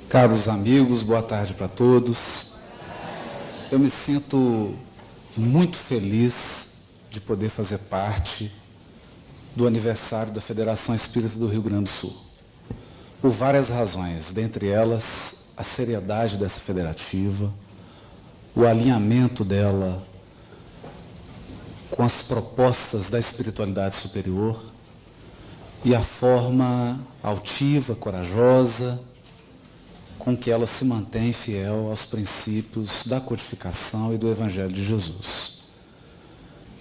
Caros amigos, boa tarde para todos. Eu me sinto muito feliz de poder fazer parte do aniversário da Federação Espírita do Rio Grande do Sul. Por várias razões, dentre elas, a seriedade dessa federativa, o alinhamento dela com as propostas da espiritualidade superior e a forma altiva, corajosa, com que ela se mantém fiel aos princípios da codificação e do Evangelho de Jesus.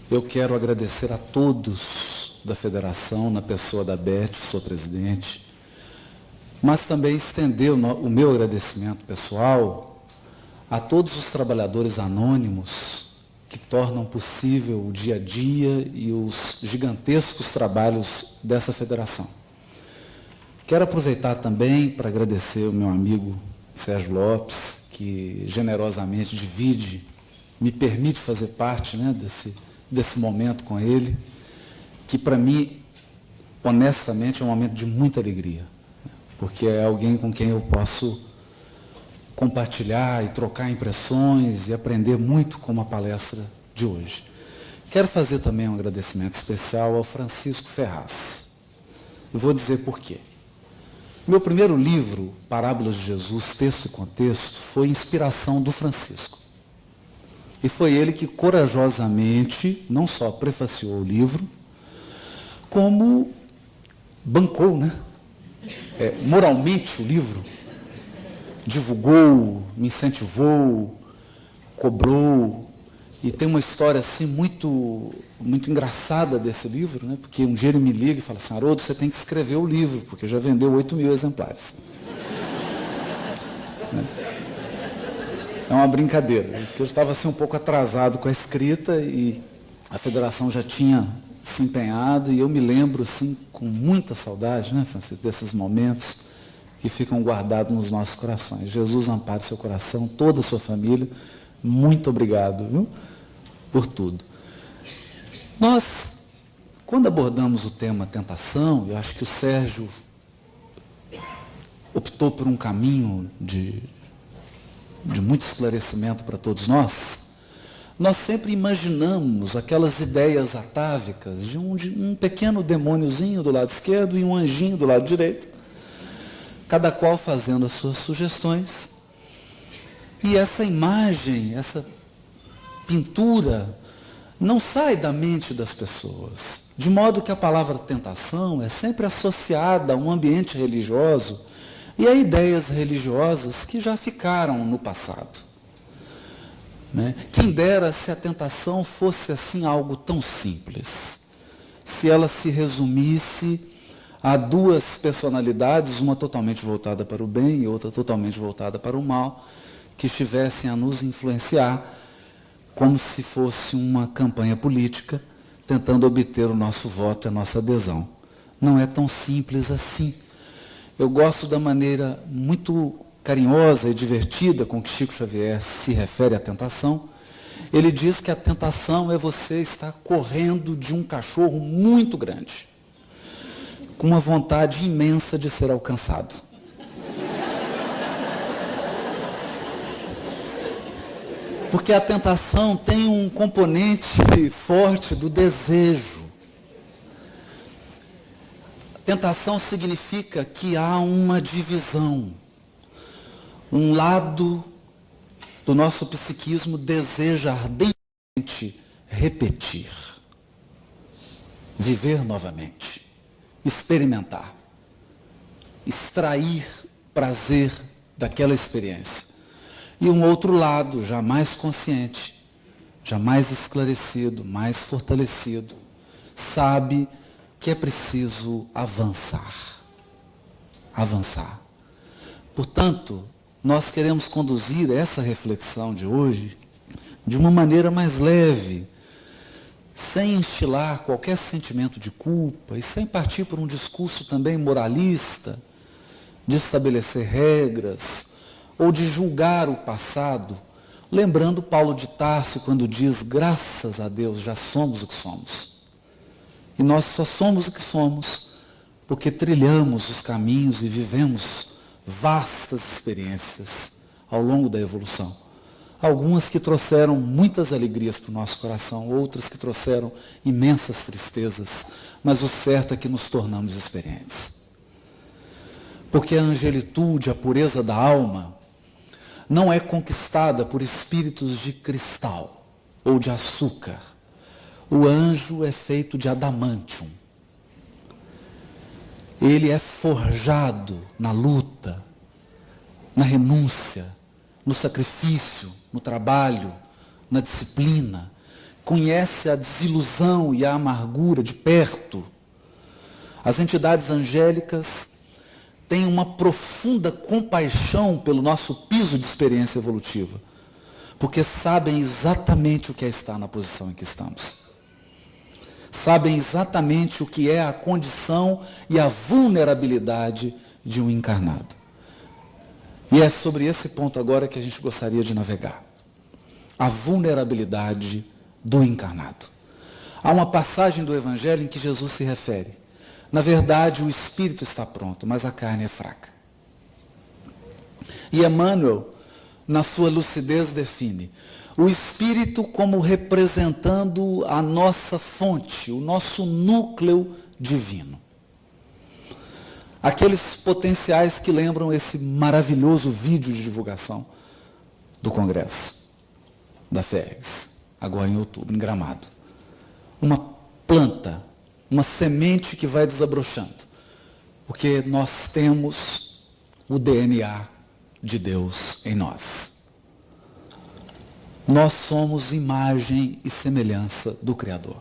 Eu quero agradecer a todos da Federação, na pessoa da Beth, sua presidente, mas também estender o meu agradecimento pessoal a todos os trabalhadores anônimos que tornam possível o dia a dia e os gigantescos trabalhos dessa federação. Quero aproveitar também para agradecer o meu amigo Sérgio Lopes, que generosamente me permite fazer parte, né, desse momento com ele, que para mim, honestamente, é um momento de muita alegria, porque é alguém com quem eu posso compartilhar e trocar impressões e aprender muito com a palestra de hoje. Quero fazer também um agradecimento especial ao Francisco Ferraz. Eu vou dizer por quê. Meu primeiro livro, Parábolas de Jesus, Texto e Contexto, foi inspiração do Francisco. E foi ele que corajosamente, não só prefaciou o livro, como bancou, né? Moralmente o livro, divulgou, me incentivou, cobrou. E tem uma história assim muito engraçada desse livro, né? Porque um dia ele me liga e fala assim: Haroldo, você tem que escrever o livro, porque já vendeu 8.000 exemplares. É uma brincadeira, porque eu estava assim um pouco atrasado com a escrita e a federação já tinha se empenhado, e eu me lembro assim com muita saudade, né, Francisco, desses momentos que ficam guardados nos nossos corações. Jesus ampare seu coração, toda a sua família. Muito obrigado, viu, por tudo. Nós, quando abordamos o tema tentação, eu acho que o Sérgio optou por um caminho de muito esclarecimento para todos nós. Nós sempre imaginamos aquelas ideias atávicas de um pequeno demôniozinho do lado esquerdo e um anjinho do lado direito, cada qual fazendo as suas sugestões. E essa imagem, essa pintura, não sai da mente das pessoas. De modo que a palavra tentação é sempre associada a um ambiente religioso e a ideias religiosas que já ficaram no passado. Né? Quem dera se a tentação fosse assim algo tão simples. Se ela se resumisse a duas personalidades, uma totalmente voltada para o bem e outra totalmente voltada para o mal, que estivessem a nos influenciar como se fosse uma campanha política, tentando obter o nosso voto e a nossa adesão. Não é tão simples assim. Eu gosto da maneira muito carinhosa e divertida com que Chico Xavier se refere à tentação. Ele diz que a tentação é você estar correndo de um cachorro muito grande, com uma vontade imensa de ser alcançado. Porque a tentação tem um componente forte do desejo. Tentação significa que há uma divisão. Um lado do nosso psiquismo deseja ardentemente repetir, viver novamente, experimentar, extrair prazer daquela experiência. E um outro lado, já mais consciente, já mais esclarecido, mais fortalecido, sabe que é preciso avançar. Avançar. Portanto, nós queremos conduzir essa reflexão de hoje de uma maneira mais leve, sem instilar qualquer sentimento de culpa e sem partir por um discurso também moralista, de estabelecer regras, ou de julgar o passado, lembrando Paulo de Tarso quando diz: graças a Deus já somos o que somos. E nós só somos o que somos porque trilhamos os caminhos e vivemos vastas experiências ao longo da evolução. Algumas que trouxeram muitas alegrias para o nosso coração, outras que trouxeram imensas tristezas, mas o certo é que nos tornamos experientes. Porque a angelitude, a pureza da alma, não é conquistada por espíritos de cristal ou de açúcar. O anjo é feito de adamantium. Ele é forjado na luta, na renúncia, no sacrifício, no trabalho, na disciplina. Conhece a desilusão e a amargura de perto. As entidades angélicas têm uma profunda compaixão pelo nosso piso de experiência evolutiva, porque sabem exatamente o que é estar na posição em que estamos. Sabem exatamente o que é a condição e a vulnerabilidade de um encarnado. E é sobre esse ponto agora que a gente gostaria de navegar. A vulnerabilidade do encarnado. Há uma passagem do Evangelho em que Jesus se refere. Na verdade, o espírito está pronto, mas a carne é fraca. E Emmanuel, na sua lucidez, define o espírito como representando a nossa fonte, o nosso núcleo divino. Aqueles potenciais que lembram esse maravilhoso vídeo de divulgação do Congresso da FERGS, agora em outubro, em Gramado. Uma planta, uma semente que vai desabrochando, porque nós temos o DNA de Deus em nós. Nós somos imagem e semelhança do Criador.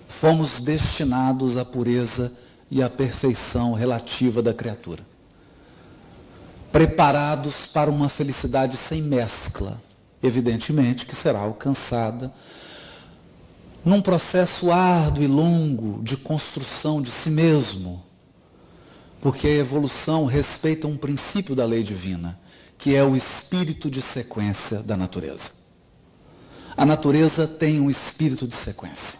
Fomos destinados à pureza e à perfeição relativa da criatura. Preparados para uma felicidade sem mescla, evidentemente que será alcançada num processo árduo e longo de construção de si mesmo, porque a evolução respeita um princípio da lei divina, que é o espírito de sequência da natureza. A natureza tem um espírito de sequência.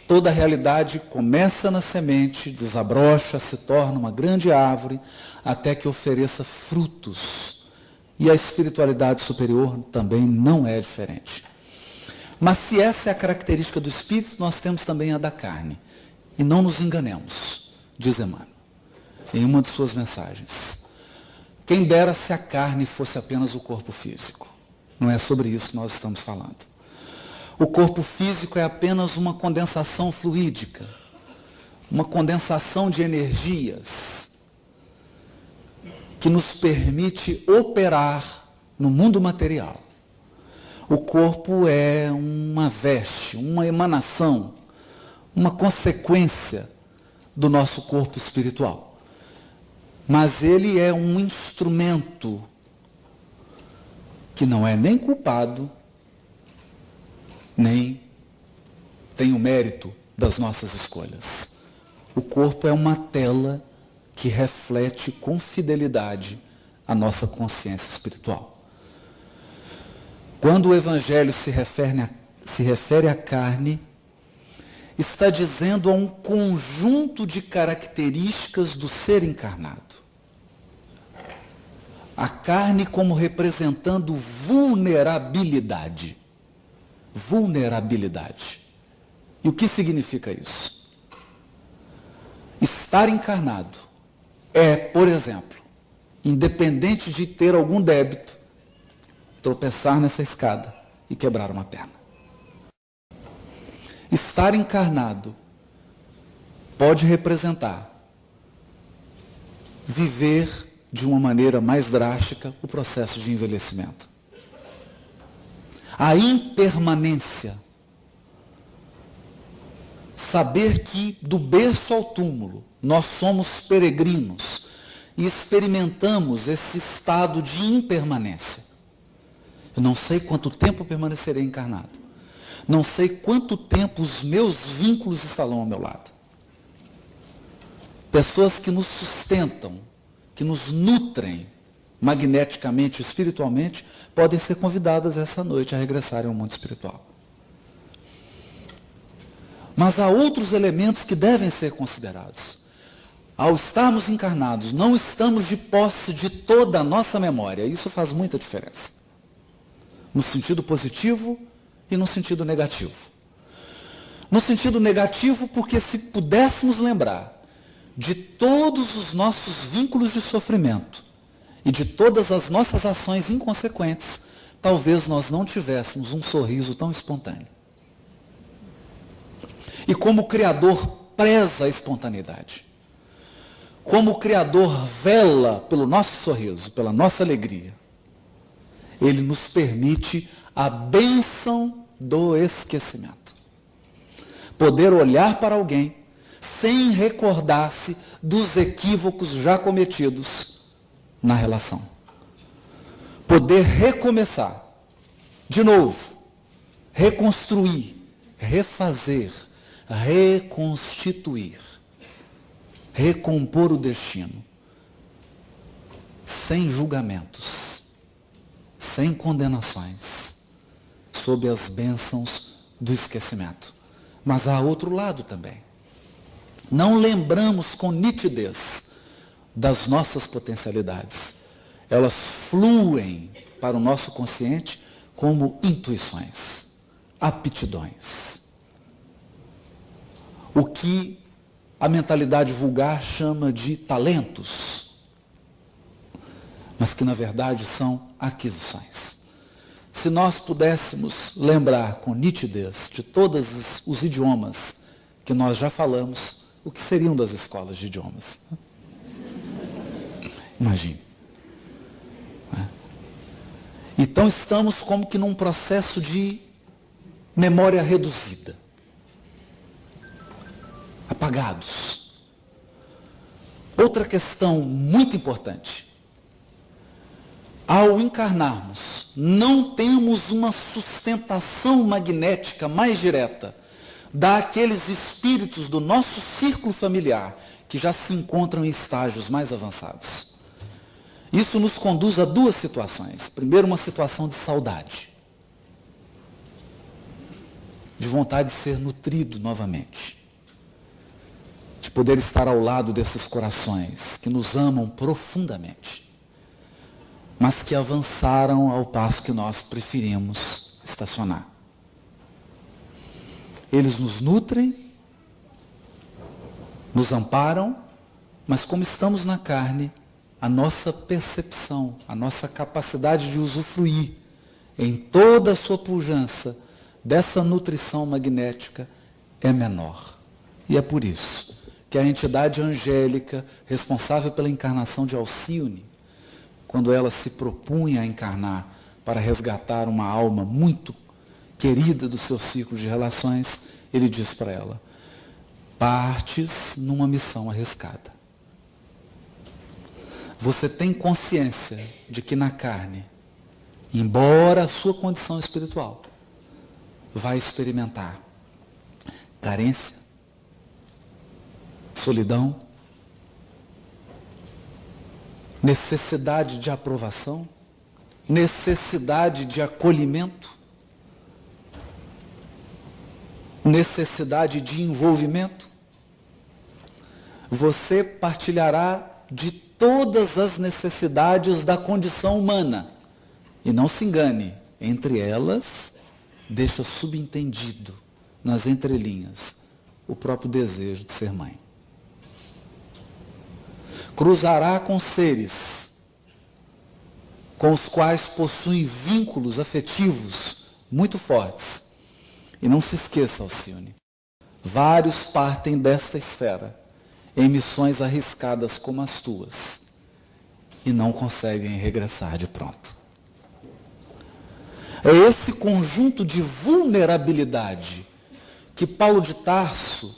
Toda a realidade começa na semente, desabrocha, se torna uma grande árvore, até que ofereça frutos. E a espiritualidade superior também não é diferente. Mas se essa é a característica do espírito, nós temos também a da carne. E não nos enganemos, diz Emmanuel, em uma de suas mensagens. Quem dera se a carne fosse apenas o corpo físico. Não é sobre isso que nós estamos falando. O corpo físico é apenas uma condensação fluídica, uma condensação de energias que nos permite operar no mundo material. O corpo é uma veste, uma emanação, uma consequência do nosso corpo espiritual. Mas ele é um instrumento que não é nem culpado, nem tem o mérito das nossas escolhas. O corpo é uma tela que reflete com fidelidade a nossa consciência espiritual. Quando o Evangelho se refere à carne, está dizendo a um conjunto de características do ser encarnado. A carne como representando vulnerabilidade. Vulnerabilidade. E o que significa isso? Estar encarnado é, por exemplo, independente de ter algum débito, tropeçar nessa escada e quebrar uma perna. Estar encarnado pode representar viver de uma maneira mais drástica o processo de envelhecimento. A impermanência. Saber que do berço ao túmulo nós somos peregrinos e experimentamos esse estado de impermanência. Eu não sei quanto tempo permanecerei encarnado. Não sei quanto tempo os meus vínculos estarão ao meu lado. Pessoas que nos sustentam, que nos nutrem magneticamente, espiritualmente, podem ser convidadas essa noite a regressarem ao mundo espiritual. Mas há outros elementos que devem ser considerados. Ao estarmos encarnados, não estamos de posse de toda a nossa memória. Isso faz muita diferença. No sentido positivo e no sentido negativo. No sentido negativo, porque se pudéssemos lembrar de todos os nossos vínculos de sofrimento e de todas as nossas ações inconsequentes, talvez nós não tivéssemos um sorriso tão espontâneo. E como o Criador preza a espontaneidade, como o Criador vela pelo nosso sorriso, pela nossa alegria, Ele nos permite a bênção do esquecimento. Poder olhar para alguém sem recordar-se dos equívocos já cometidos na relação. Poder recomeçar, de novo, reconstruir, refazer, reconstituir, recompor o destino, sem julgamentos, sem condenações, sob as bênçãos do esquecimento. Mas há outro lado também. Não lembramos com nitidez das nossas potencialidades. Elas fluem para o nosso consciente como intuições, aptidões. O que a mentalidade vulgar chama de talentos, mas que na verdade são aquisições. Se nós pudéssemos lembrar com nitidez de todos os idiomas que nós já falamos, o que seriam das escolas de idiomas? Imagine. Então estamos como que num processo de memória reduzida. Apagados. Outra questão muito importante. Ao encarnarmos, não temos uma sustentação magnética mais direta daqueles espíritos do nosso círculo familiar que já se encontram em estágios mais avançados. Isso nos conduz a duas situações. Primeiro, uma situação de saudade, de vontade de ser nutrido novamente, de poder estar ao lado desses corações que nos amam profundamente, mas que avançaram ao passo que nós preferimos estacionar. Eles nos nutrem, nos amparam, mas como estamos na carne, a nossa percepção, a nossa capacidade de usufruir em toda a sua pujança dessa nutrição magnética é menor. E é por isso que a entidade angélica responsável pela encarnação de Alcione, quando ela se propunha a encarnar para resgatar uma alma muito querida do seu ciclo de relações, ele diz para ela: partes numa missão arriscada. Você tem consciência de que na carne, embora a sua condição espiritual, vai experimentar carência, solidão, necessidade de aprovação, necessidade de acolhimento, necessidade de envolvimento. Você partilhará de todas as necessidades da condição humana. E não se engane, entre elas, deixa subentendido, nas entrelinhas, o próprio desejo de ser mãe. Cruzará com seres com os quais possui vínculos afetivos muito fortes. E não se esqueça, Alcione, vários partem desta esfera em missões arriscadas como as tuas e não conseguem regressar de pronto. É esse conjunto de vulnerabilidade que Paulo de Tarso,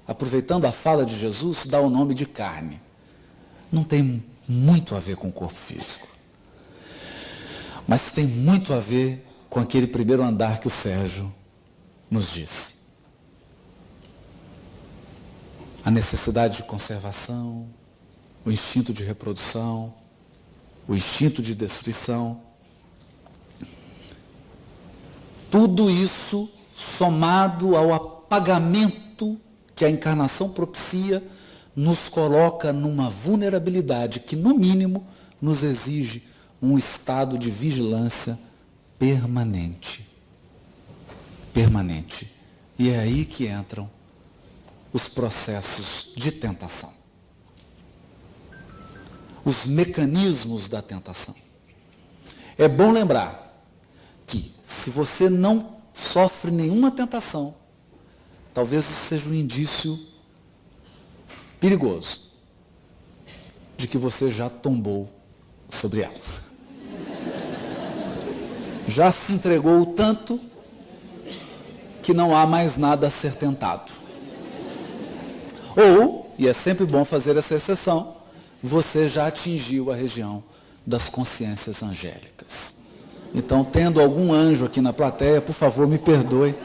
aproveitando a fala de Jesus, dá o nome de carne. Não tem muito a ver com o corpo físico, mas tem muito a ver com aquele primeiro andar que o Sérgio nos disse. A necessidade de conservação, o instinto de reprodução, o instinto de destruição. Tudo isso somado ao apagamento que a encarnação propicia nos coloca numa vulnerabilidade que, no mínimo, nos exige um estado de vigilância permanente. Permanente. E é aí que entram os processos de tentação. Os mecanismos da tentação. É bom lembrar que, se você não sofre nenhuma tentação, talvez isso seja um indício perigoso de que você já tombou sobre ela. Já se entregou tanto que não há mais nada a ser tentado. Ou, e é sempre bom fazer essa exceção, você já atingiu a região das consciências angélicas. Então, tendo algum anjo aqui na plateia, por favor, me perdoe.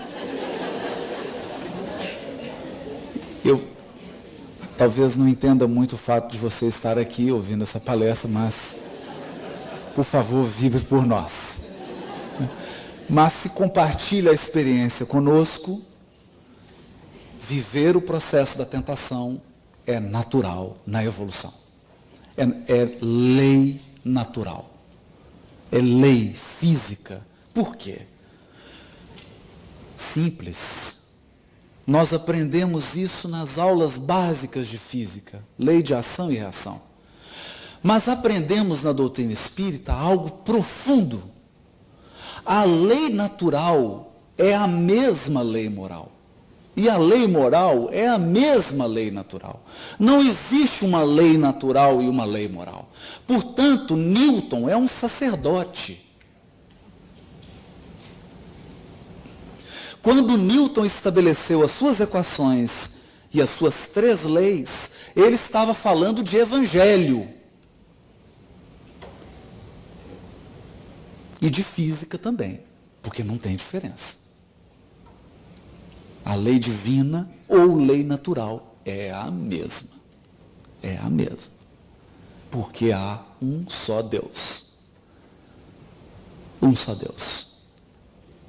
Eu talvez não entenda muito o fato de você estar aqui ouvindo essa palestra, mas, por favor, vibre por nós. Mas se compartilha a experiência conosco, viver o processo da tentação é natural na evolução. É lei natural. É lei física. Por quê? Simples. Nós aprendemos isso nas aulas básicas de física, lei de ação e reação. Mas aprendemos na doutrina espírita algo profundo. A lei natural é a mesma lei moral. E a lei moral é a mesma lei natural. Não existe uma lei natural e uma lei moral. Portanto, Newton é um sacerdote. Quando Newton estabeleceu as suas equações e as suas 3 leis, ele estava falando de evangelho. E de física também, porque não tem diferença. A lei divina ou lei natural é a mesma. É a mesma. Porque há um só Deus. Um só Deus.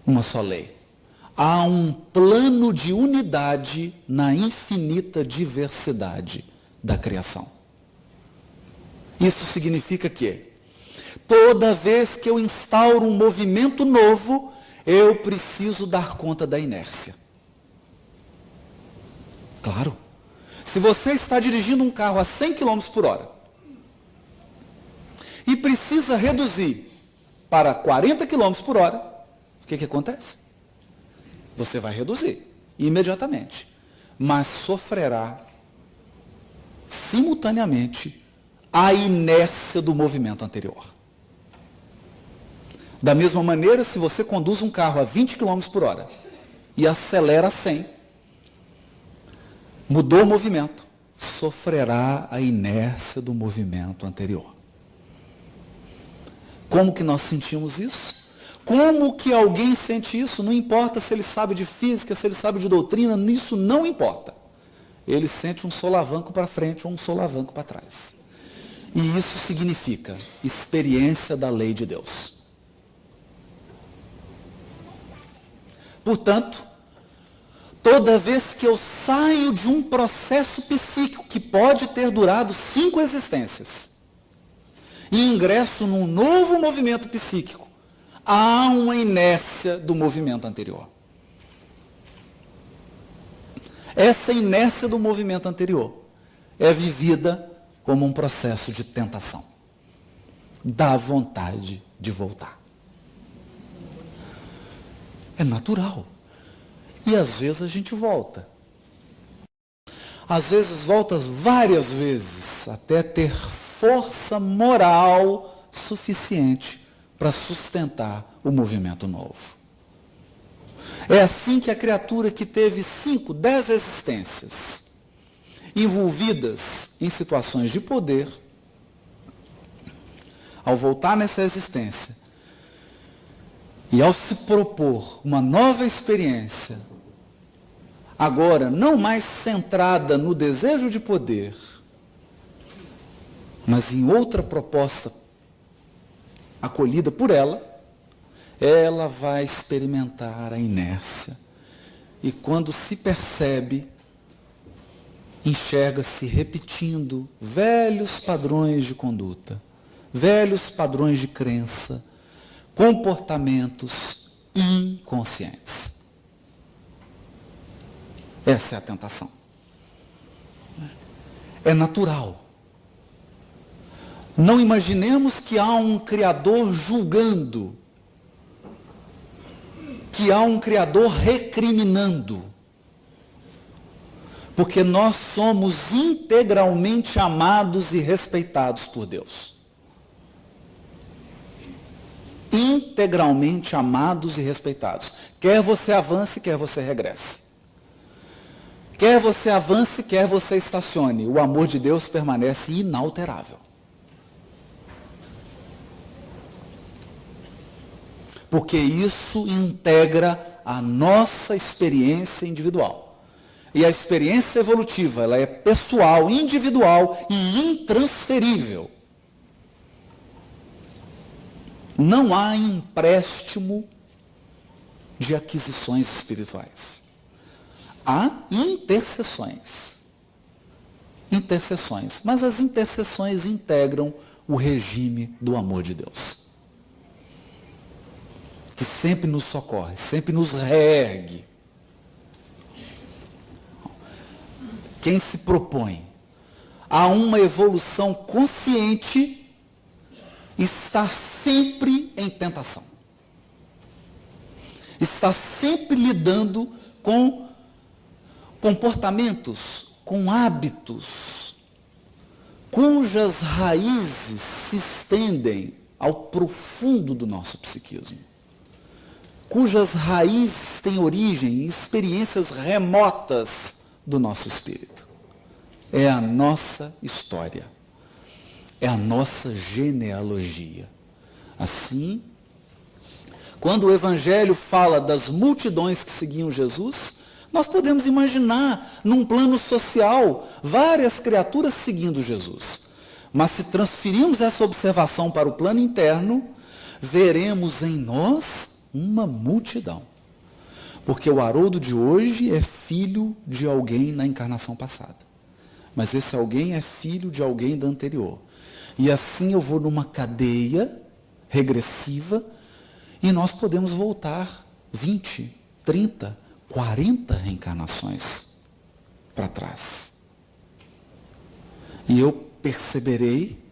Uma só lei. Há um plano de unidade na infinita diversidade da criação. Isso significa que, toda vez que eu instauro um movimento novo, eu preciso dar conta da inércia. Claro. Se você está dirigindo um carro a 100 km por hora e precisa reduzir para 40 km por hora, o que acontece? Você vai reduzir imediatamente, mas sofrerá simultaneamente a inércia do movimento anterior. Da mesma maneira, se você conduz um carro a 20 km por hora e acelera a 100, mudou o movimento, sofrerá a inércia do movimento anterior. Como que nós sentimos isso? Como que alguém sente isso? Não importa se ele sabe de física, se ele sabe de doutrina, isso não importa. Ele sente um solavanco para frente ou um solavanco para trás. E isso significa experiência da lei de Deus. Portanto, toda vez que eu saio de um processo psíquico que pode ter durado 5 existências e ingresso num novo movimento psíquico, há uma inércia do movimento anterior. Essa inércia do movimento anterior é vivida como um processo de tentação. Dá vontade de voltar. É natural. E às vezes a gente volta. Às vezes volta várias vezes, até ter força moral suficiente para sustentar o movimento novo. É assim que a criatura que teve 5, 10 existências, envolvidas em situações de poder, ao voltar nessa existência, e ao se propor uma nova experiência, agora não mais centrada no desejo de poder, mas em outra proposta acolhida por ela, ela vai experimentar a inércia. E quando se percebe, enxerga-se repetindo velhos padrões de conduta, velhos padrões de crença, comportamentos inconscientes. Essa é a tentação. É natural. Não imaginemos que há um Criador julgando, que há um Criador recriminando, porque nós somos integralmente amados e respeitados por Deus. Integralmente amados e respeitados. Quer você avance, quer você regresse. Quer você avance, quer você estacione. O amor de Deus permanece inalterável. Porque isso integra a nossa experiência individual. E a experiência evolutiva, ela é pessoal, individual e intransferível. Não há empréstimo de aquisições espirituais. Há intercessões. Intercessões. Mas as intercessões integram o regime do amor de Deus, que sempre nos socorre, sempre nos reergue. Quem se propõe a uma evolução consciente está sempre em tentação. Está sempre lidando com comportamentos, com hábitos, cujas raízes se estendem ao profundo do nosso psiquismo, cujas raízes têm origem em experiências remotas do nosso espírito. É a nossa história, é a nossa genealogia. Assim, quando o Evangelho fala das multidões que seguiam Jesus, nós podemos imaginar, num plano social, várias criaturas seguindo Jesus. Mas se transferirmos essa observação para o plano interno, veremos em nós uma multidão. Porque o Haroldo de hoje é filho de alguém na encarnação passada. Mas esse alguém é filho de alguém da anterior. E assim eu vou numa cadeia regressiva e nós podemos voltar 20, 30, 40 reencarnações para trás. E eu perceberei,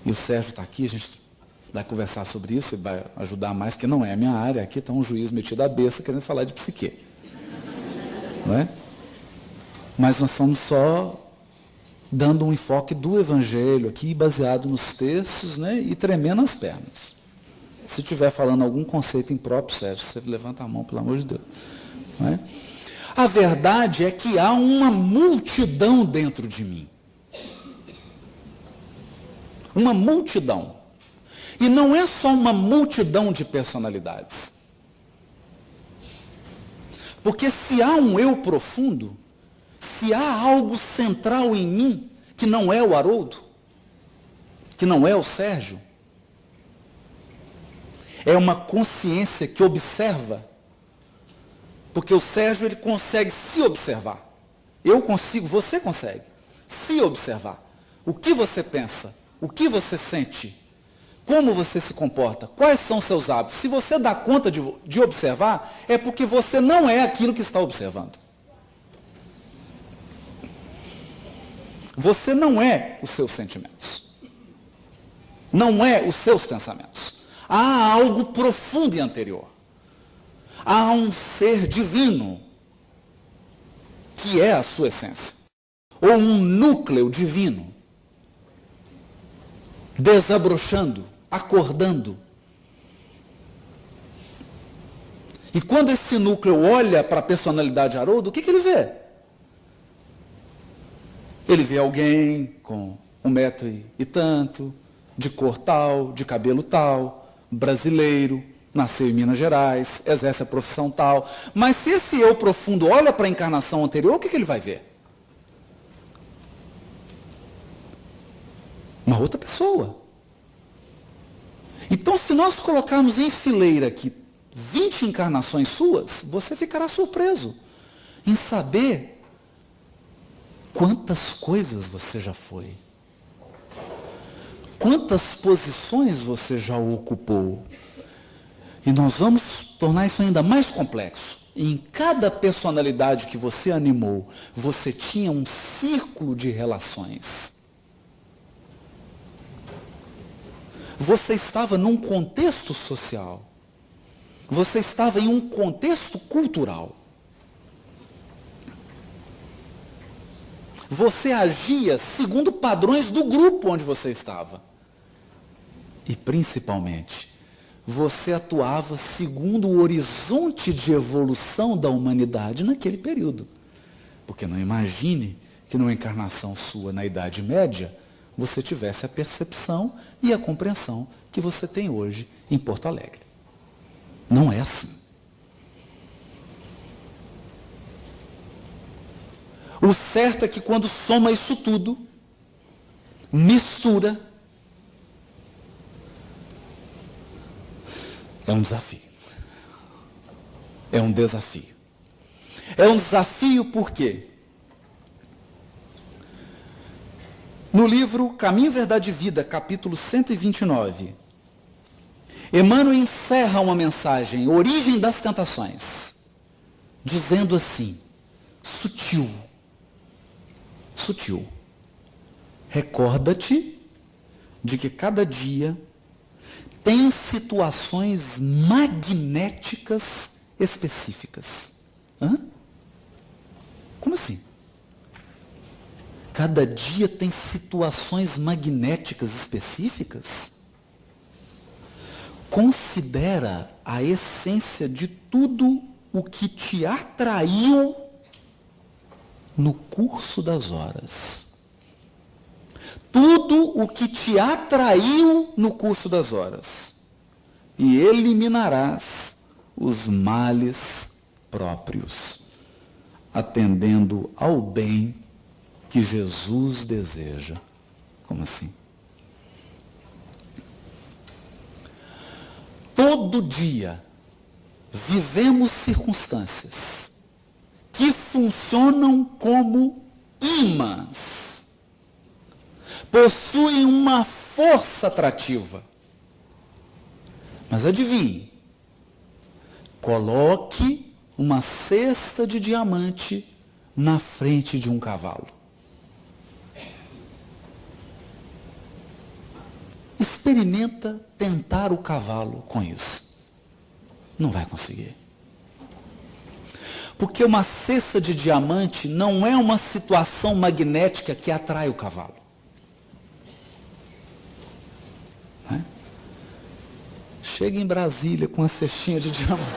e o Sérgio está aqui, a gente vai conversar sobre isso e vai ajudar mais, porque não é a minha área, aqui está um juiz metido à besta querendo falar de psique. Não é? Mas nós estamos só dando um enfoque do Evangelho aqui, baseado nos textos, né, e tremendo as pernas. Se estiver falando algum conceito impróprio, Sérgio, você levanta a mão, pelo amor de Deus. Não é? A verdade é que há uma multidão dentro de mim. Uma multidão. E não é só uma multidão de personalidades. Porque se há um eu profundo, se há algo central em mim, que não é o Haroldo, que não é o Sérgio, é uma consciência que observa, porque o Sérgio ele consegue se observar. Eu consigo, você consegue se observar. O que você pensa, o que você sente, como você se comporta, quais são seus hábitos. Se você dá conta de observar, é porque você não é aquilo que está observando. Você não é os seus sentimentos. Não é os seus pensamentos. Há algo profundo e anterior. Há um ser divino, que é a sua essência. Ou um núcleo divino, desabrochando, acordando. E quando esse núcleo olha para a personalidade de Haroldo, o que ele vê? Ele vê alguém com 1 metro e tanto, de cor tal, de cabelo tal, brasileiro, nasceu em Minas Gerais, exerce a profissão tal. Mas se esse eu profundo olha para a encarnação anterior, o que ele vai ver? Uma outra pessoa. Então, se nós colocarmos em fileira aqui 20 encarnações suas, você ficará surpreso em saber quantas coisas você já foi? Quantas posições você já ocupou? E nós vamos tornar isso ainda mais complexo. Em cada personalidade que você animou, você tinha um círculo de relações. Você estava num contexto social. Você estava em um contexto cultural. Você agia segundo padrões do grupo onde você estava. E, principalmente, você atuava segundo o horizonte de evolução da humanidade naquele período. Porque não imagine que numa encarnação sua na Idade Média, você tivesse a percepção e a compreensão que você tem hoje em Porto Alegre. Não é assim. O certo é que quando soma isso tudo, mistura, é um desafio. É um desafio. É um desafio por quê? No livro Caminho, Verdade e Vida, capítulo 129, Emmanuel encerra uma mensagem, Origem das Tentações, dizendo assim, sutil, recorda-te de que cada dia tem situações magnéticas específicas. Hã? Como assim? Cada dia tem situações magnéticas específicas? Considera a essência de tudo o que te atraiu no curso das horas. Tudo o que te atraiu no curso das horas. E eliminarás os males próprios, atendendo ao bem que Jesus deseja. Como assim? Todo dia vivemos circunstâncias que funcionam como ímãs, possuem uma força atrativa. Mas adivinhe, coloque uma cesta de diamante na frente de um cavalo. Experimenta tentar o cavalo com isso. Não vai conseguir. Porque uma cesta de diamante não é uma situação magnética que atrai o cavalo. Né? Chega em Brasília com uma cestinha de diamante.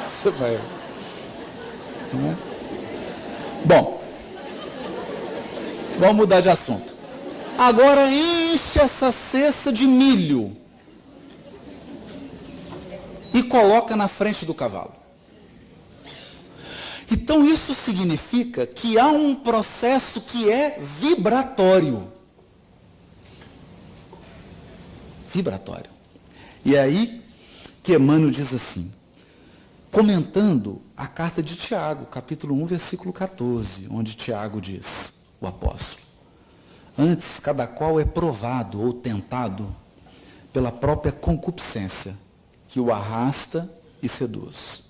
Você vai. Né? Bom, vamos mudar de assunto. Agora enche essa cesta de milho e coloca na frente do cavalo. Então isso significa que há um processo que é vibratório. Vibratório. E aí que Emmanuel diz assim, comentando a carta de Tiago, capítulo 1, versículo 14, onde Tiago diz, o apóstolo, antes, cada qual é provado ou tentado pela própria concupiscência, que o arrasta e seduz.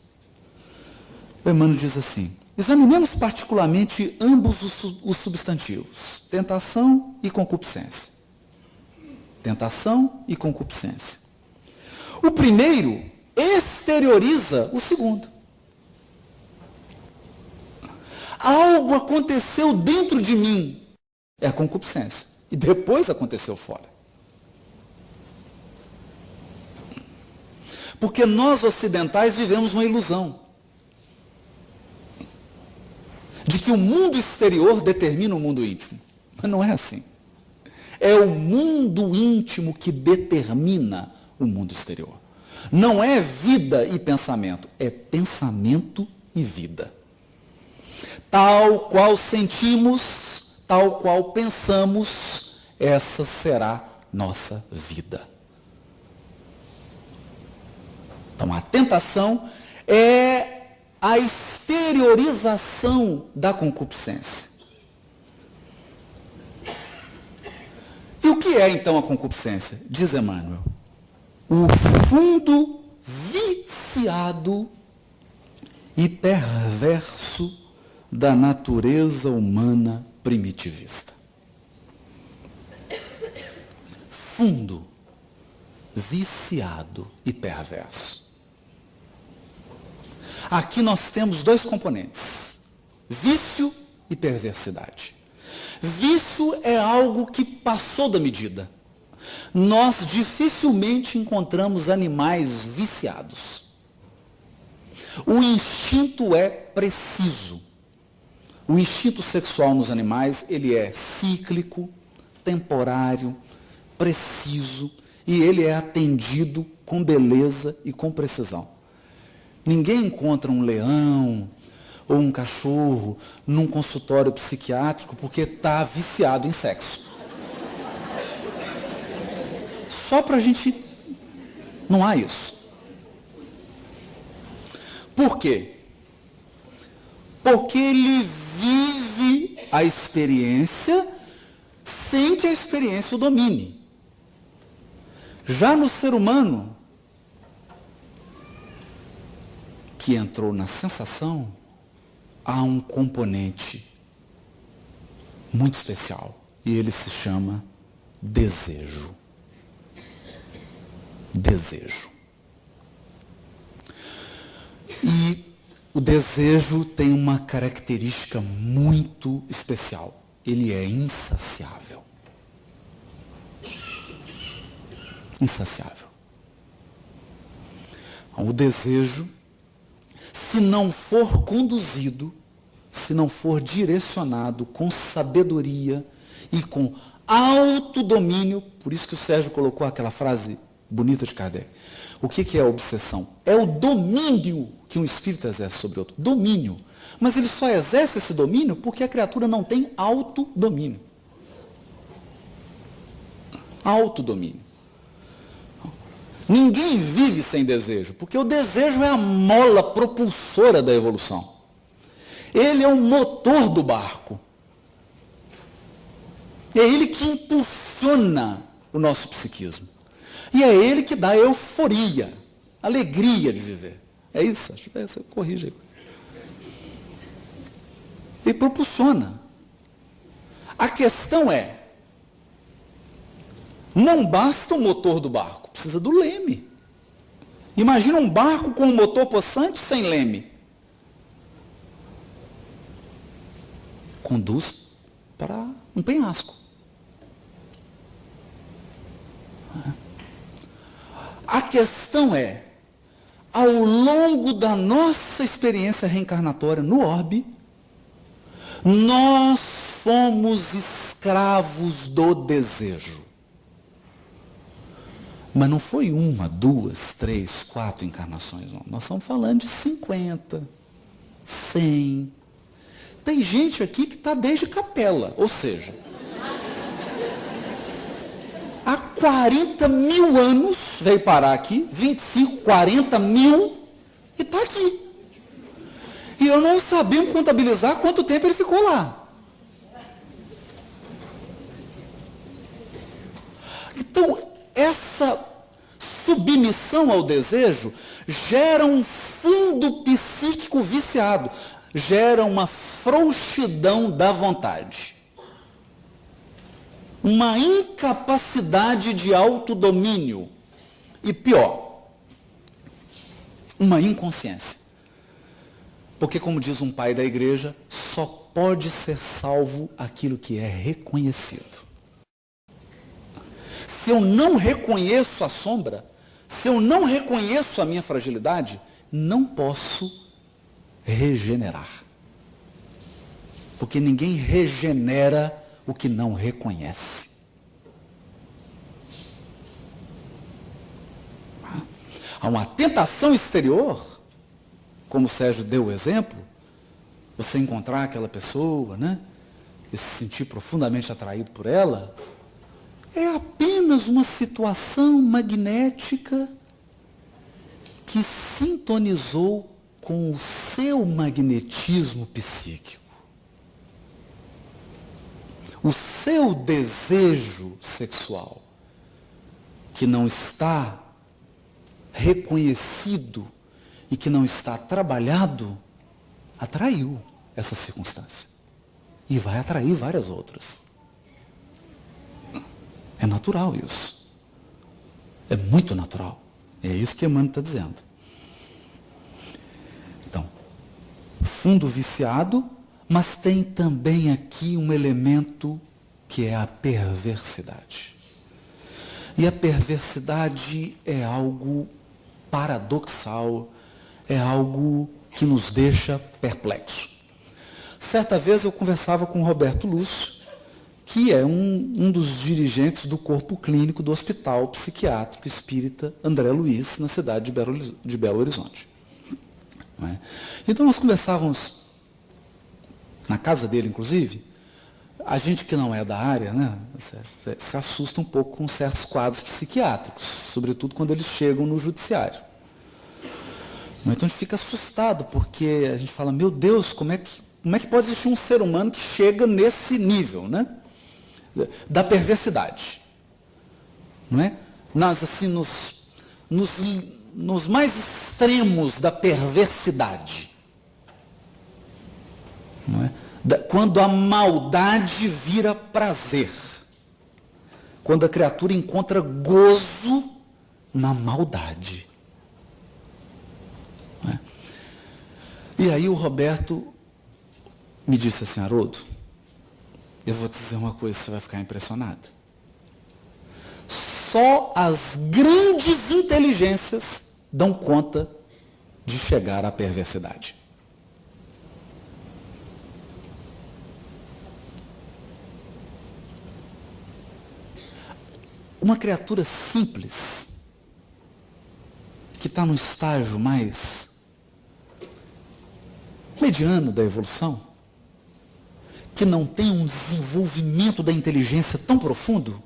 O Emmanuel diz assim, examinemos particularmente ambos os substantivos, tentação e concupiscência. Tentação e concupiscência. O primeiro exterioriza o segundo. Algo aconteceu dentro de mim. É a concupiscência. E depois aconteceu fora. Porque nós ocidentais vivemos uma ilusão. De que o mundo exterior determina o mundo íntimo. Mas não é assim. É o mundo íntimo que determina o mundo exterior. Não é vida e pensamento. É pensamento e vida. Tal qual sentimos, tal qual pensamos, essa será nossa vida. Então, a tentação é a exteriorização da concupiscência. E o que é então a concupiscência? Diz Emmanuel: o fundo viciado e perverso da natureza humana primitivista. Fundo, viciado e perverso. Aqui nós temos dois componentes: vício e perversidade. Vício é algo que passou da medida. Nós dificilmente encontramos animais viciados. O instinto é preciso. O instinto sexual nos animais, ele é cíclico, temporário, preciso, e ele é atendido com beleza e com precisão. Ninguém encontra um leão ou um cachorro num consultório psiquiátrico porque está viciado em sexo. Só para a gente... Não há isso. Por quê? Porque ele vive a experiência sem que a experiência o domine. Já no ser humano, que entrou na sensação, há um componente muito especial. E ele se chama desejo. Desejo. E o desejo tem uma característica muito especial. Ele é insaciável. Insaciável. O desejo, se não for conduzido, se não for direcionado com sabedoria e com autodomínio, por isso que o Sérgio colocou aquela frase bonita de Kardec. O que é a obsessão? É o domínio que um espírito exerce sobre outro. Domínio. Mas ele só exerce esse domínio porque a criatura não tem autodomínio. Autodomínio. Ninguém vive sem desejo, porque o desejo é a mola propulsora da evolução. Ele é o motor do barco. É ele que impulsiona o nosso psiquismo. E é ele que dá euforia, alegria de viver. É isso? Você corrige aí. Ele propulsiona. A questão é, não basta o motor do barco, precisa do leme. Imagina um barco com um motor possante sem leme. Conduz para um penhasco. A questão é, ao longo da nossa experiência reencarnatória no orbe, nós fomos escravos do desejo. Mas não foi uma, duas, três, 4 encarnações, não. Nós estamos falando de 50, 100. Tem gente aqui que está desde capela, ou seja, há 40 mil anos veio parar aqui, 25, 40 mil, e está aqui. E eu não sabia contabilizar quanto tempo ele ficou lá. Então, essa submissão ao desejo gera um fundo psíquico viciado, gera uma frouxidão da vontade. Uma incapacidade de autodomínio. E pior, uma inconsciência. Porque, como diz um pai da igreja, só pode ser salvo aquilo que é reconhecido. Se eu não reconheço a sombra, se eu não reconheço a minha fragilidade, não posso regenerar. Porque ninguém regenera o que não reconhece. Há uma tentação exterior, como o Sérgio deu o exemplo, você encontrar aquela pessoa, né, e se sentir profundamente atraído por ela, é apenas uma situação magnética que sintonizou com o seu magnetismo psíquico. o seu desejo sexual, que não está reconhecido e que não está trabalhado, atraiu essa circunstância. E vai atrair várias outras. É natural isso. É muito natural. É isso que Emmanuel está dizendo. Então, fundo viciado, mas tem também aqui um elemento que é a perversidade. E a perversidade é algo paradoxal, é algo que nos deixa perplexos. Certa vez eu conversava com o Roberto Lúcio, que é um dos dirigentes do corpo clínico do Hospital Psiquiátrico Espírita André Luiz, na cidade de Belo Horizonte. Não é? Então nós conversávamos, na casa dele inclusive, a gente que não é da área, né, se assusta um pouco com certos quadros psiquiátricos, sobretudo quando eles chegam no judiciário. Então a gente fica assustado, porque a gente fala, meu Deus, como é que pode existir um ser humano que chega nesse nível, né? Da perversidade. Não é? Nos mais extremos da perversidade. Não é? Quando a maldade vira prazer. Quando a criatura encontra gozo na maldade. Não é? E aí o Roberto me disse assim, Haroldo, eu vou te dizer uma coisa, você vai ficar impressionado. Só as grandes inteligências dão conta de chegar à perversidade. Uma criatura simples, que está no estágio mais mediano da evolução, que não tem um desenvolvimento da inteligência tão profundo,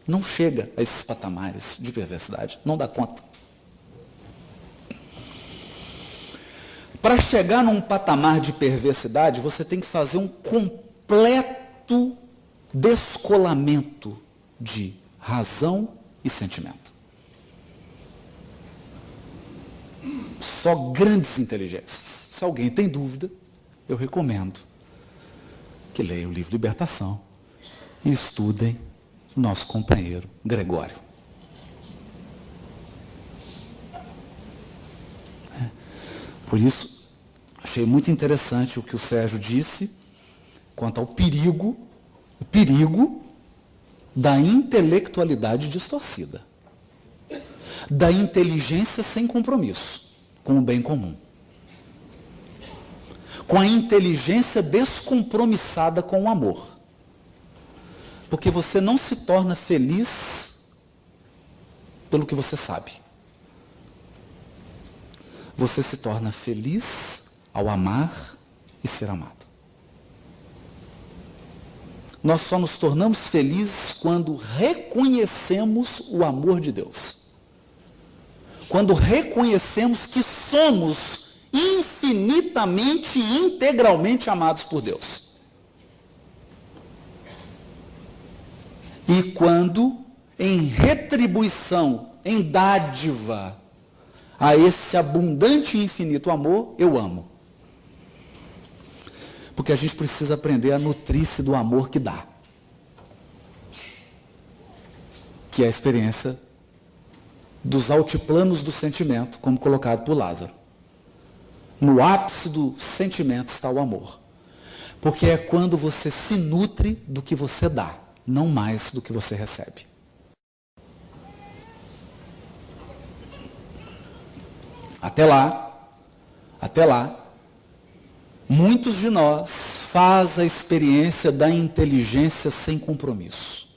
não chega a esses patamares de perversidade, não dá conta. Para chegar num patamar de perversidade, você tem que fazer um completo descolamento de razão e sentimento. Só grandes inteligências. Se alguém tem dúvida, eu recomendo que leiam o livro Libertação e estudem o nosso companheiro Gregório. Por isso, achei muito interessante o que o Sérgio disse quanto ao perigo da intelectualidade distorcida, da inteligência sem compromisso com o bem comum, com a inteligência descompromissada com o amor. Porque você não se torna feliz pelo que você sabe. Você se torna feliz ao amar e ser amado. Nós só nos tornamos felizes quando reconhecemos o amor de Deus. Quando reconhecemos que somos infinitamente e integralmente amados por Deus. E quando, em retribuição, em dádiva a esse abundante e infinito amor, eu amo. Porque a gente precisa aprender a nutrir-se do amor que dá. Que é a experiência dos altiplanos do sentimento, como colocado por Lázaro. No ápice do sentimento está o amor. Porque é quando você se nutre do que você dá, não mais do que você recebe. Até lá, muitos de nós fazem a experiência da inteligência sem compromisso.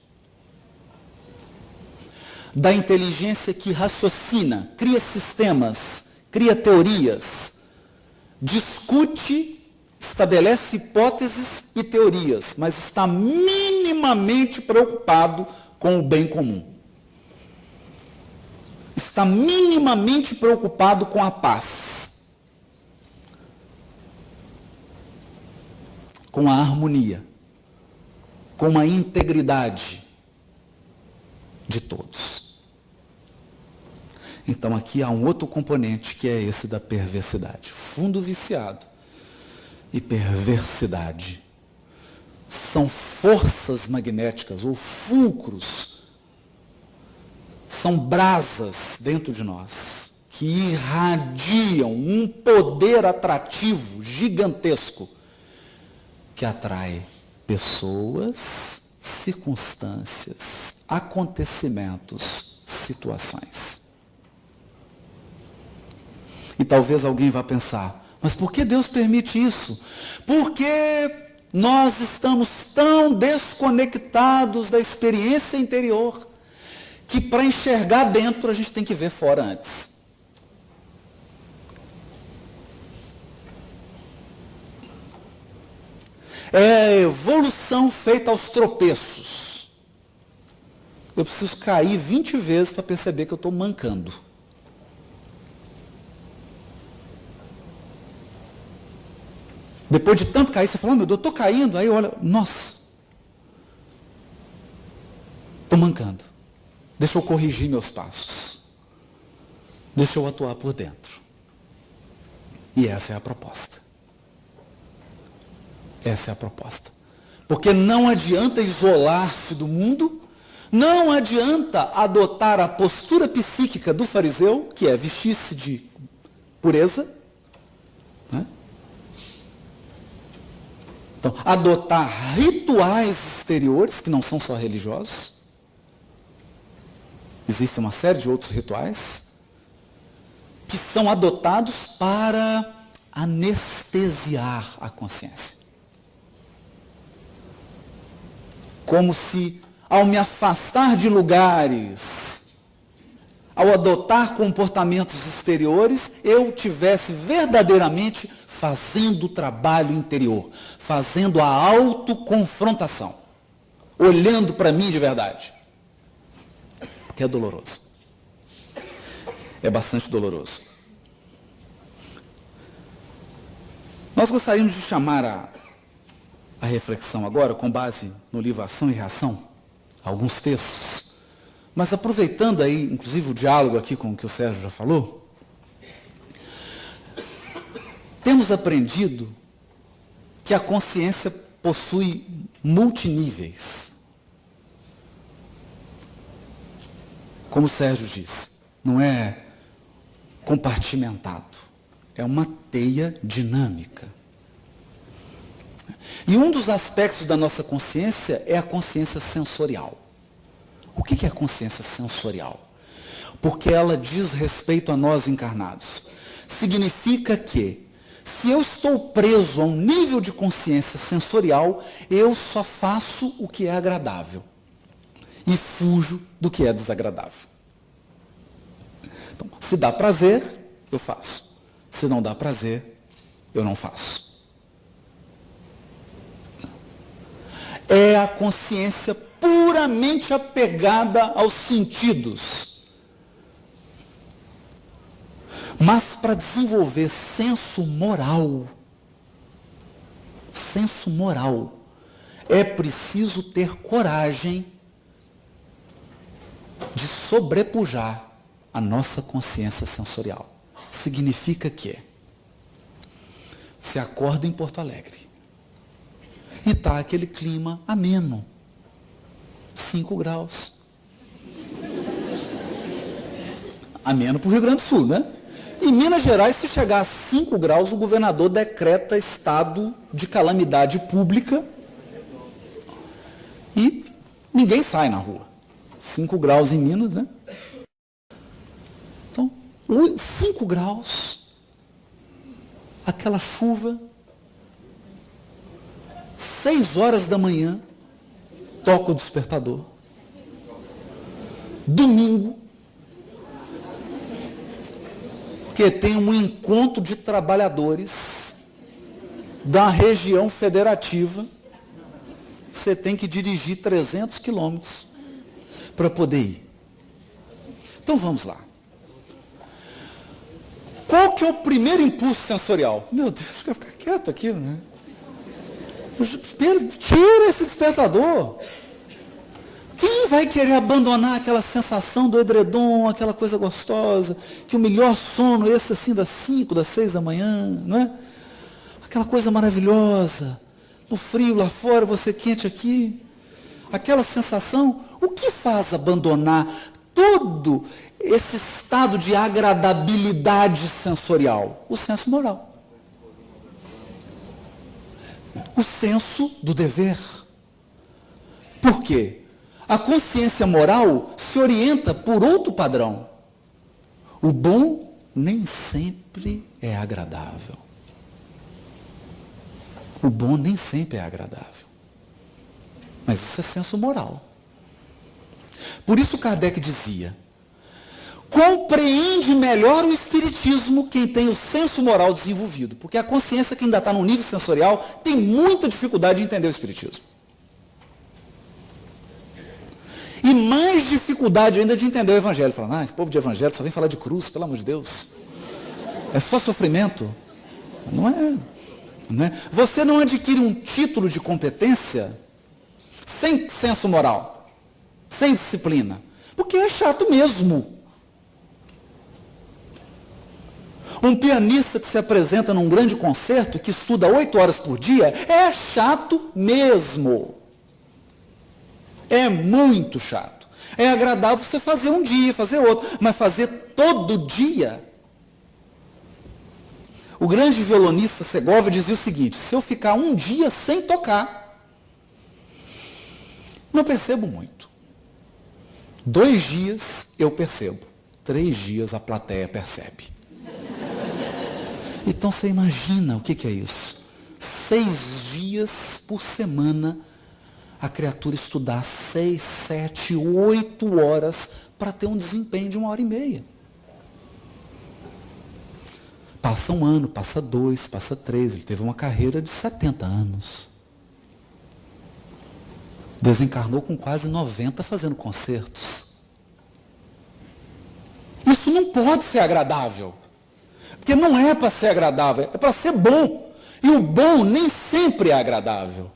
Da inteligência que raciocina, cria sistemas, cria teorias, discute, estabelece hipóteses e teorias, mas está minimamente preocupado com o bem comum. Está minimamente preocupado com a paz, com a harmonia. com a integridade de todos. Então aqui há um outro componente que é esse da perversidade. Fundo viciado e perversidade são forças magnéticas ou fulcros, são brasas dentro de nós que irradiam um poder atrativo gigantesco que atrai pessoas, circunstâncias, acontecimentos, situações. E talvez alguém vá pensar, mas por que Deus permite isso? Porque nós estamos tão desconectados da experiência interior que para enxergar dentro a gente tem que ver fora antes. É a evolução feita aos tropeços. Eu preciso cair 20 vezes para perceber que eu estou mancando. Depois de tanto cair, você fala, meu Deus, eu estou caindo. Aí olha, nossa, estou mancando. Deixa eu corrigir meus passos. Deixa eu atuar por dentro. E essa é a proposta. Essa é a proposta. Porque não adianta isolar-se do mundo, não adianta adotar a postura psíquica do fariseu, que é vestir-se de pureza, né? Então, adotar rituais exteriores, que não são só religiosos. Existe uma série de outros rituais que são adotados para anestesiar a consciência. Como se, ao me afastar de lugares, ao adotar comportamentos exteriores, eu tivesse verdadeiramente fazendo o trabalho interior, fazendo a autoconfrontação, olhando para mim de verdade. Que é doloroso. É bastante doloroso. Nós gostaríamos de chamar a reflexão agora, com base no livro Ação e Reação, alguns textos, mas aproveitando aí, inclusive o diálogo aqui com o que o Sérgio já falou, temos aprendido que a consciência possui multiníveis. Como o Sérgio disse, não é compartimentado, é uma teia dinâmica. E um dos aspectos da nossa consciência é a consciência sensorial. O que é a consciência sensorial? Porque ela diz respeito a nós encarnados. Significa que, se eu estou preso a um nível de consciência sensorial, eu só faço o que é agradável. E fujo do que é desagradável. Então, se dá prazer, eu faço. Se não dá prazer, eu não faço. É a consciência puramente apegada aos sentidos. Mas para desenvolver senso moral, é preciso ter coragem de sobrepujar a nossa consciência sensorial. Significa que você acorda em Porto Alegre e está aquele clima ameno, 5 graus. Ameno para o Rio Grande do Sul, né? Em Minas Gerais, se chegar a 5 graus, o governador decreta estado de calamidade pública e ninguém sai na rua. 5 graus em Minas, né? Então, 5 graus, aquela chuva, 6 horas da manhã, toca o despertador. Domingo, porque tem um encontro de trabalhadores da região federativa, você tem que dirigir 300 quilômetros para poder ir. Então vamos lá. Qual que é o primeiro impulso sensorial? Meu Deus, eu quero ficar quieto aqui, né? Tira esse despertador. Quem vai querer abandonar aquela sensação do edredom, aquela coisa gostosa, que o melhor sono, esse assim das 5, das 6 da manhã, não é? Aquela coisa maravilhosa, no frio lá fora, você quente aqui. Aquela sensação, o que faz abandonar todo esse estado de agradabilidade sensorial? O senso moral. O senso do dever. Por quê? A consciência moral se orienta por outro padrão. O bom nem sempre é agradável. O bom nem sempre é agradável. Mas isso é senso moral. Por isso Kardec dizia, compreende melhor o espiritismo quem tem o senso moral desenvolvido. Porque a consciência que ainda está no nível sensorial tem muita dificuldade de entender o espiritismo. E mais dificuldade ainda de entender o evangelho. Falando, esse povo de evangelho só vem falar de cruz, pelo amor de Deus. É só sofrimento. Não é. Não é. Você não adquire um título de competência sem senso moral, sem disciplina. Porque é chato mesmo. Um pianista que se apresenta num grande concerto, que estuda 8 horas por dia, é chato mesmo. É muito chato. É agradável você fazer um dia, fazer outro, mas fazer todo dia. O grande violonista Segovia dizia o seguinte, se eu ficar um dia sem tocar, não percebo muito. 2 dias eu percebo. 3 dias a plateia percebe. Então você imagina o que é isso? 6 dias por semana a criatura estudar 6, 7, 8 horas para ter um desempenho de 1h30. Passa 1 ano, passa 2, passa 3. Ele teve uma carreira de 70 anos. Desencarnou com quase 90 fazendo concertos. Isso não pode ser agradável. Porque não é para ser agradável, é para ser bom. E o bom nem sempre é agradável.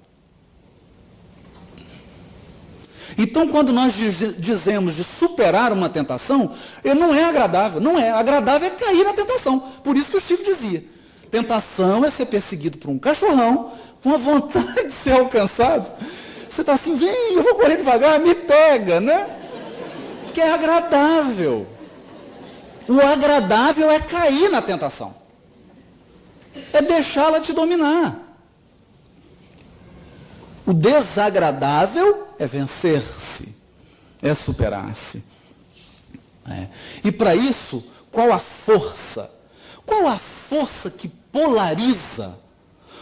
Então, quando nós dizemos de superar uma tentação, não é agradável. Não é. Agradável é cair na tentação. Por isso que o Chico dizia. Tentação é ser perseguido por um cachorrão com a vontade de ser alcançado. Você está assim, vem, eu vou correr devagar, me pega, né? Que é agradável. O agradável é cair na tentação. É deixá-la te dominar. O desagradável é vencer-se, é superar-se. E para isso, qual a força? Qual a força que polariza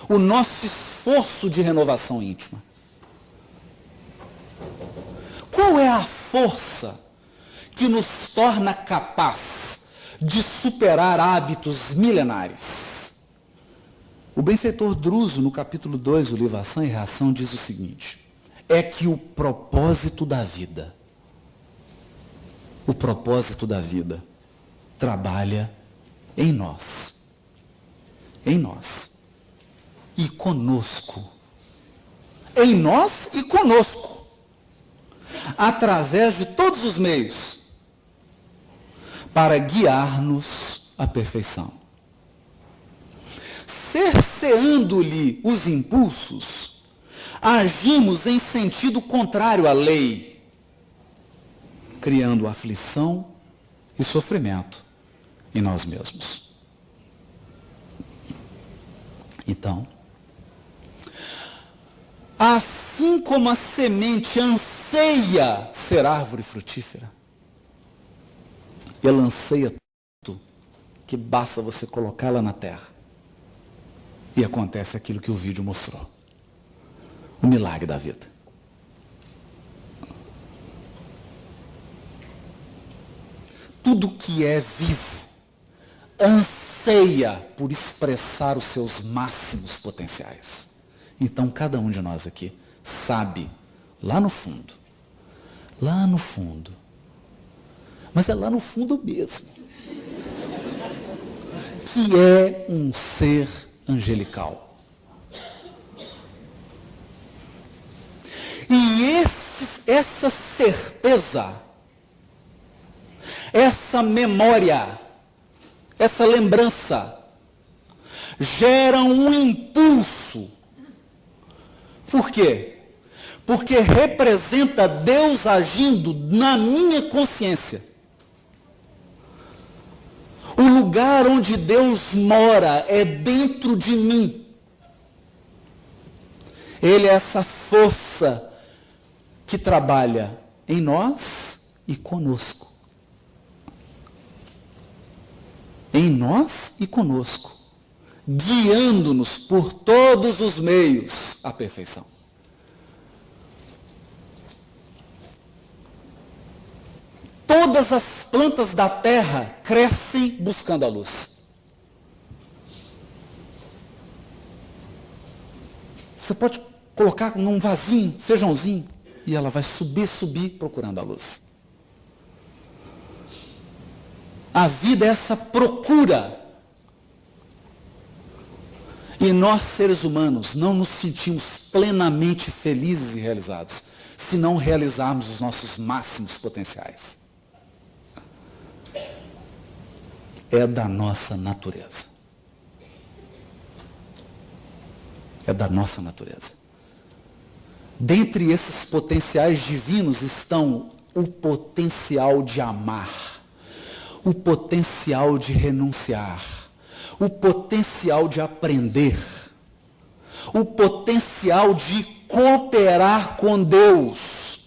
o nosso esforço de renovação íntima? Qual é a força que nos torna capaz de superar hábitos milenares? O benfeitor Druso, no capítulo 2 do livro Ação e Reação, diz o seguinte, é que o propósito da vida trabalha em nós, e conosco, em nós e conosco, através de todos os meios, para guiar-nos à perfeição. Cerceando-lhe os impulsos, agimos em sentido contrário à lei, criando aflição e sofrimento em nós mesmos. Então, assim como a semente anseia ser árvore frutífera, ela anseia tanto que basta você colocá-la na terra. E acontece aquilo que o vídeo mostrou. O milagre da vida. Tudo que é vivo anseia por expressar os seus máximos potenciais. Então, cada um de nós aqui sabe, lá no fundo, mas é lá no fundo mesmo, que é um ser angelical. E essa certeza, essa memória, essa lembrança, gera um impulso. Por quê? Porque representa Deus agindo na minha consciência. O lugar onde Deus mora é dentro de mim. Ele é essa força que trabalha em nós e conosco. Em nós e conosco, guiando-nos por todos os meios à perfeição. Todas as plantas da terra crescem buscando a luz. Você pode colocar num vasinho, feijãozinho, e ela vai subir procurando a luz. A vida é essa procura. E nós, seres humanos, não nos sentimos plenamente felizes e realizados se não realizarmos os nossos máximos potenciais. É da nossa natureza. É da nossa natureza. Dentre esses potenciais divinos estão o potencial de amar, o potencial de renunciar, o potencial de aprender, o potencial de cooperar com Deus,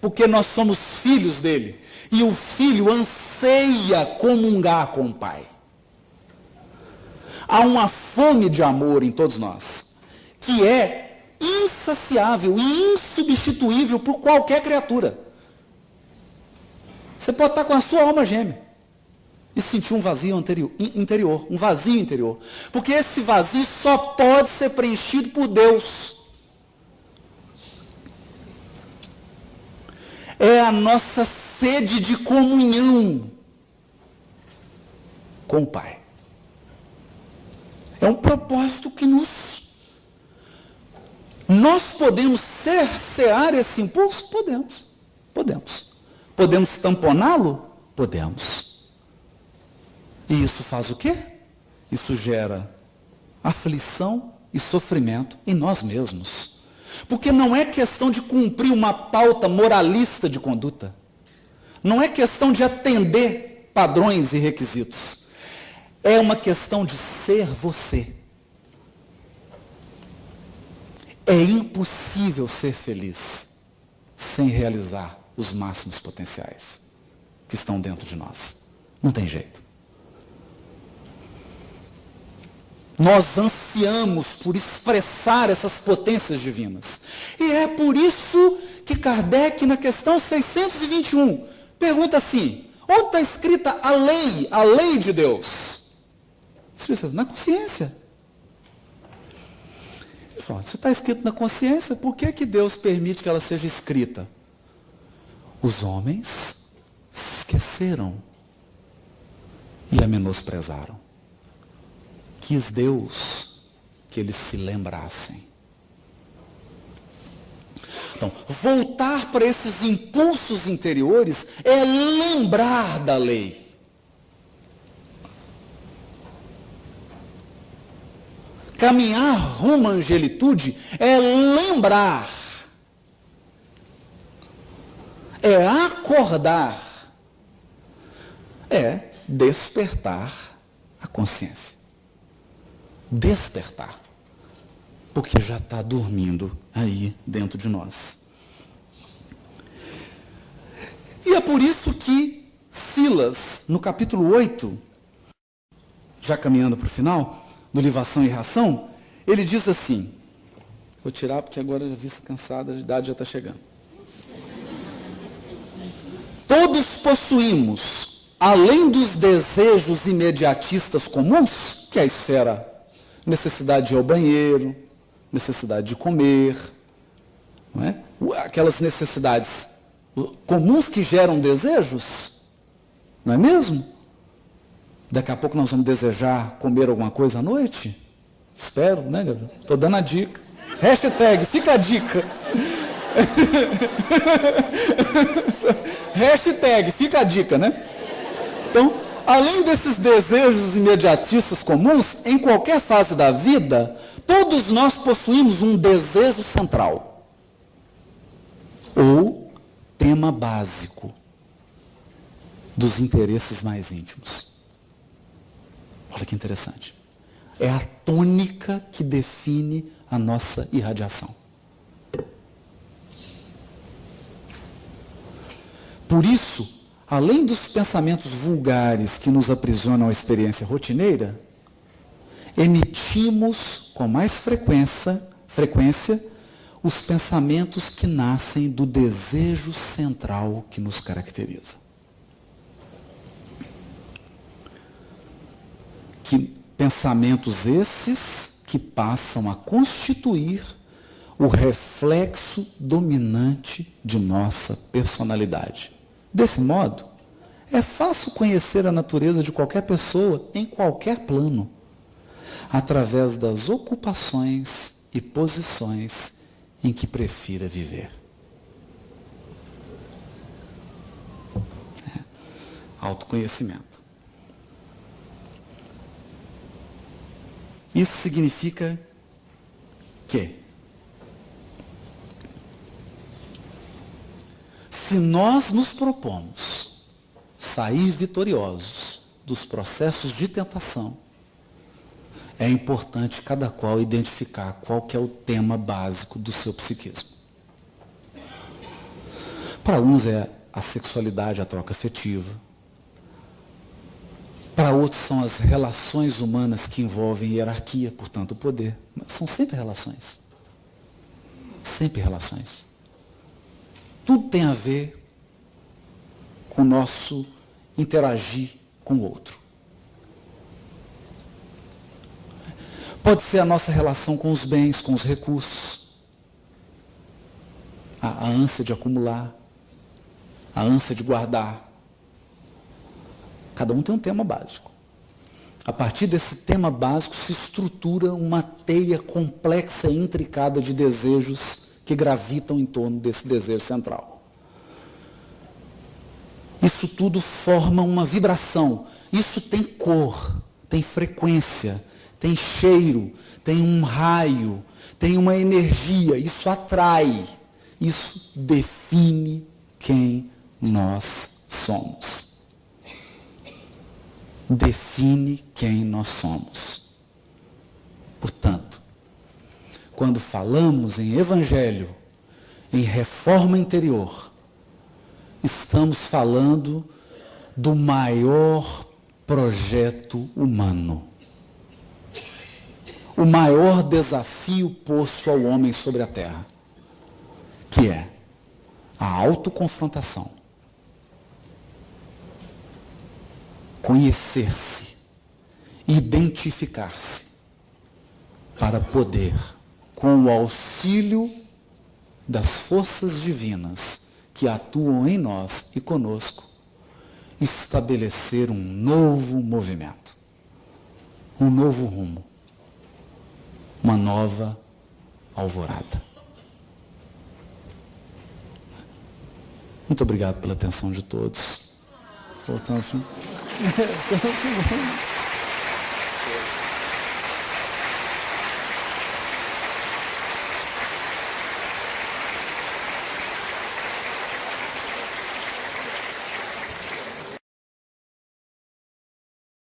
porque nós somos filhos dele, e o filho anseia comungar com o Pai. Há uma fome de amor em todos nós, que é insaciável e insubstituível por qualquer criatura. Você pode estar com a sua alma gêmea e sentir um vazio interior, um vazio interior. Porque esse vazio só pode ser preenchido por Deus. É a nossa sede de comunhão com o Pai. É um propósito que nós podemos cercear esse impulso? Podemos. Podemos tamponá-lo? Podemos. E isso faz o quê? Isso gera aflição e sofrimento em nós mesmos. Porque não é questão de cumprir uma pauta moralista de conduta. Não é questão de atender padrões e requisitos. É uma questão de ser você. É impossível ser feliz sem realizar os máximos potenciais que estão dentro de nós. Não tem jeito. Nós ansiamos por expressar essas potências divinas. E é por isso que Kardec, na questão 621, pergunta assim: onde está escrita a lei de Deus? Na consciência. Ele fala, se está escrito na consciência, por que Deus permite que ela seja escrita? Os homens se esqueceram e a menosprezaram. Quis Deus que eles se lembrassem. Então, voltar para esses impulsos interiores é lembrar da lei. Caminhar rumo à angelitude é lembrar. É acordar. É despertar a consciência. Despertar. Porque já está dormindo aí dentro de nós. E é por isso que Silas, no capítulo 8, já caminhando para o final, do livro Ação e Reação, ele diz assim, vou tirar porque agora a vista cansada, a idade já está chegando. Todos possuímos, além dos desejos imediatistas comuns, que é a esfera, necessidade de ir ao banheiro, necessidade de comer, não é? Aquelas necessidades comuns que geram desejos, não é mesmo? Daqui a pouco nós vamos desejar comer alguma coisa à noite? Espero, né, Gabriel? Estou dando a dica. Hashtag, fica a dica. Hashtag, fica a dica, né? Então, além desses desejos imediatistas comuns, em qualquer fase da vida, todos nós possuímos um desejo central, ou tema básico dos interesses mais íntimos. Olha que interessante. É a tônica que define a nossa irradiação. Por isso, além dos pensamentos vulgares que nos aprisionam à experiência rotineira, emitimos com mais frequência os pensamentos que nascem do desejo central que nos caracteriza. Pensamentos esses que passam a constituir o reflexo dominante de nossa personalidade. Desse modo, é fácil conhecer a natureza de qualquer pessoa em qualquer plano, através das ocupações e posições em que prefira viver. Autoconhecimento. Isso significa que, se nós nos propomos sair vitoriosos dos processos de tentação, é importante cada qual identificar qual que é o tema básico do seu psiquismo. Para uns é a sexualidade, a troca afetiva. Para outros são as relações humanas que envolvem hierarquia, portanto o poder. Mas são sempre relações. Sempre relações. Tudo tem a ver com o nosso interagir com o outro. Pode ser a nossa relação com os bens, com os recursos. A ânsia de acumular, a ânsia de guardar. Cada um tem um tema básico. A partir desse tema básico se estrutura uma teia complexa e intricada de desejos que gravitam em torno desse desejo central. Isso tudo forma uma vibração. Isso tem cor, tem frequência, tem cheiro, tem um raio, tem uma energia. Isso atrai. Isso define quem nós somos. Define quem nós somos. Portanto, quando falamos em evangelho, em reforma interior, estamos falando do maior projeto humano. O maior desafio posto ao homem sobre a terra, que é a autoconfrontação. Conhecer-se, identificar-se, para poder, com o auxílio das forças divinas que atuam em nós e conosco, estabelecer um novo movimento, um novo rumo, uma nova alvorada. Muito obrigado pela atenção de todos. Voltando.